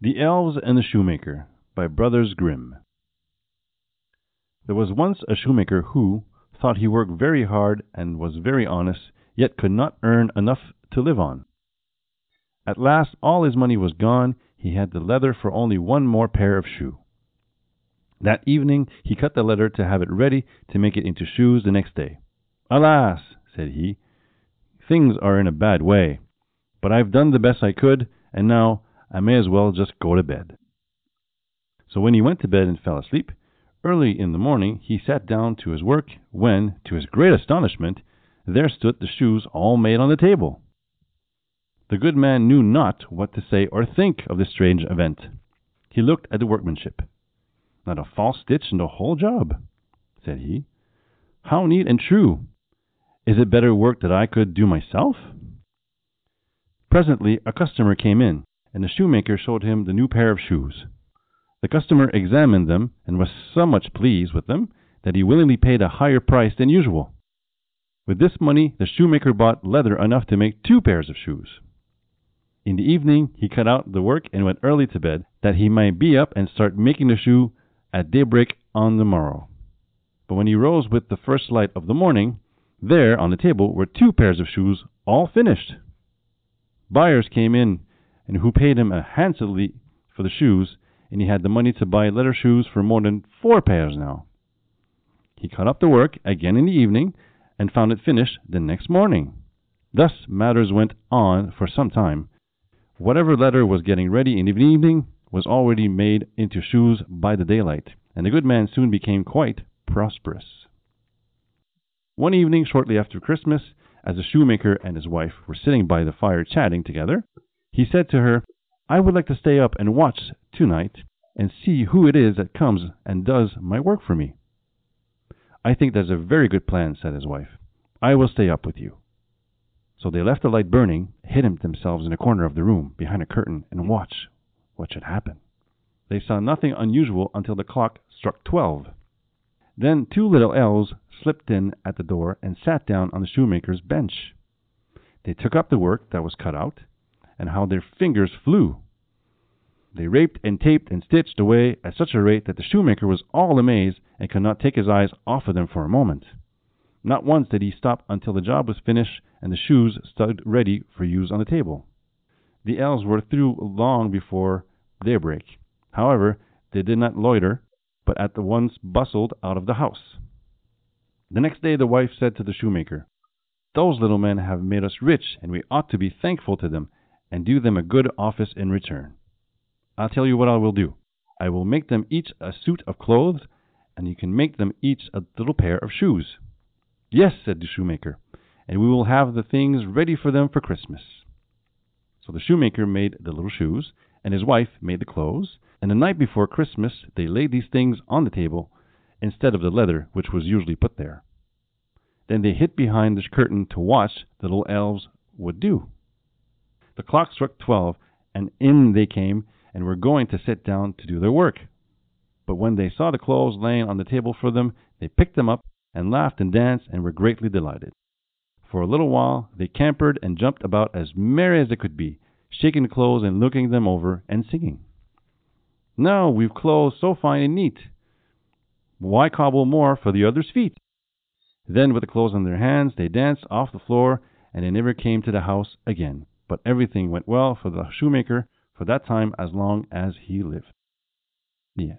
The Elves and the Shoemaker by Brothers Grimm. There was once a shoemaker who thought he worked very hard and was very honest, yet could not earn enough to live on. At last all his money was gone. He had the leather for only one more pair of shoe. That evening he cut the leather to have it ready to make it into shoes the next day. "Alas," said he, "things are in a bad way, but I've done the best I could, and now I may as well just go to bed." So when he went to bed and fell asleep, early in the morning he sat down to his work, when, to his great astonishment, there stood the shoes all made on the table. The good man knew not what to say or think of this strange event. He looked at the workmanship. "Not a false stitch in the whole job," said he. "How neat and true! Is it better work that I could do myself?" Presently a customer came in, and the shoemaker showed him the new pair of shoes. The customer examined them and was so much pleased with them that he willingly paid a higher price than usual. With this money the shoemaker bought leather enough to make 2 pairs of shoes. In the evening he cut out the work and went early to bed, that he might be up and start making the shoe at daybreak on the morrow. But when he rose with the first light of the morning, there on the table were 2 pairs of shoes, all finished. Buyers came in, and who paid him handsomely for the shoes, and he had the money to buy leather shoes for more than 4 pairs now. He cut up the work again in the evening, and found it finished the next morning. Thus matters went on for some time. Whatever leather was getting ready in the evening was already made into shoes by the daylight, and the good man soon became quite prosperous. One evening, shortly after Christmas, as the shoemaker and his wife were sitting by the fire chatting together, he said to her, "I would like to stay up and watch tonight and see who it is that comes and does my work for me." "I think that's a very good plan," said his wife. "I will stay up with you." So they left the light burning, hid themselves in a corner of the room behind a curtain, and watched what should happen. They saw nothing unusual until the clock struck 12. Then 2 little elves slipped in at the door and sat down on the shoemaker's bench. They took up the work that was cut out, and how their fingers flew! They raped and taped and stitched away at such a rate that the shoemaker was all amazed and could not take his eyes off of them for a moment. Not once did he stop until the job was finished and the shoes stood ready for use on the table. The elves were through long before daybreak. However, they did not loiter, but at once bustled out of the house. The next day the wife said to the shoemaker, "Those little men have made us rich, and we ought to be thankful to them and do them a good office in return. I'll tell you what I will do. I will make them each a suit of clothes, and you can make them each a little pair of shoes." "Yes," said the shoemaker, "and we will have the things ready for them for Christmas." So the shoemaker made the little shoes, and his wife made the clothes, and the night before Christmas they laid these things on the table instead of the leather which was usually put there. Then they hid behind the curtain to watch the little elves would do. The clock struck 12, and in they came and were going to sit down to do their work. But when they saw the clothes laying on the table for them, they picked them up and laughed and danced and were greatly delighted. For a little while they capered and jumped about as merry as they could be, shaking the clothes and looking them over and singing, "Now we've clothes so fine and neat, why cobble more for the others' feet?" Then with the clothes in their hands they danced off the floor, and they never came to the house again. But everything went well for the shoemaker for that time as long as he lived. The end.